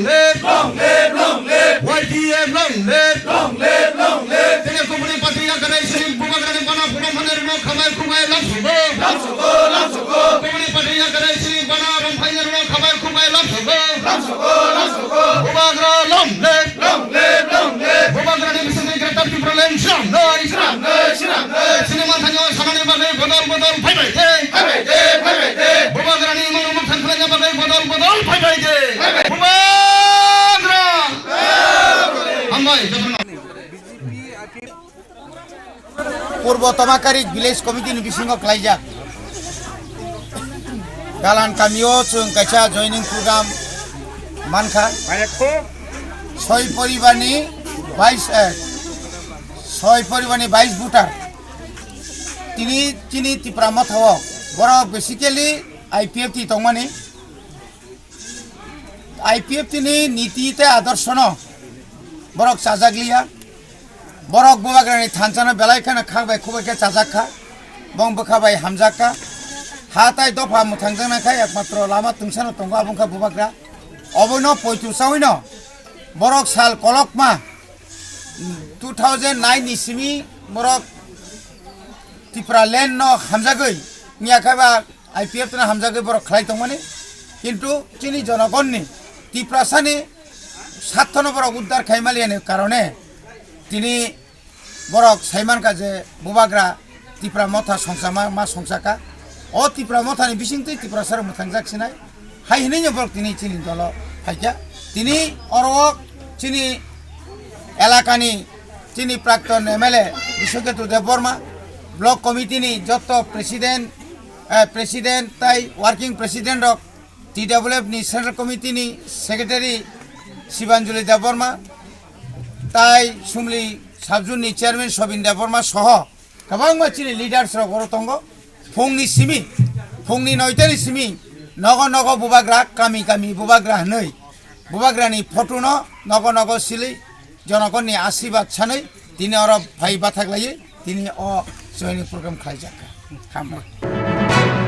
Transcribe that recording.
long live, YTM, long live. Tene company patria kare sini buka kare bana pura maner no khamai kumai lam sogo. Company patria kare sini bana ram phainer no khamai kumai lam sogo. Buka kare long live. Buka kare ni sini kare tapi problem shram noi. Cinema thanyo samane bagai bodol phai bai de. Buka kare ni manu mak thanyo bagai bodol phai bai de. Buka kare. Amai jabna. पूर्व तमाकारिक village committee बिसिङाव खालायजाक गालान कामियो जों कायसा जयनिं programme मानखा सय परिबारनि 22 voter तिनि तिप्रा माथाव बर basically IPF ती तंगमानि IPF तिनि नीतिते आदर्श न बरक साजागलिया borok bubagrani thansana belai khana khagbai khubake chajaka bong bukhabai hamjaka hatai dofa muthangjana khai ekmatro lama tungsano tonga bungkha bubagra obono poitu sawino borok sal kolokma 2009 isimi borok tipra len no hamjagoi niakaba IPF na hamjagoi borok khlai tongmani kintu chini jonagonni tipra sani সাতনো borok uddar khaimaliane karone তিনি বরক সাইমান কাজে বুবাগ্রা তিপ্রা মথা সংসামা মা সংসাকা ও তিপ্রা মথানি বিসিংতে তিপ্রা সার মুথাংজাক Sinai high হিনি বরক তিনি চিনি দল ফাইকা তিনি অরক চিনি এলাকানি চিনি প্রাক্তন এমএলএ বিশ্বকেতু দেববর্মা ব্লক কমিটিনি যত প্রেসিডেন্ট তাই ওয়ার্কিং প্রেসিডেন্ট অফ TWF নি সেন্ট্রাল কমিটিনি সেক্রেটারি শিবাঞ্জলি দেববর্মা তাই সুমলি সাবজুননি চেয়ারম্যান সবিন দেববর্মা সহ गोबां मानसिनि लिडार्सरा गरतंग फुंनि सिमि फुंनि 9टानि सिमि नग नग बुबाग्रा कामि बुबाग्रा नै बुबाग्रानि फटुनो नग नग सिलै जनगणनि आशीर्वाद सानै दिनै अरब भाइ बाथाग्लायै दिनै अ जयनि प्रग्राम खालायजाखा हामबाय।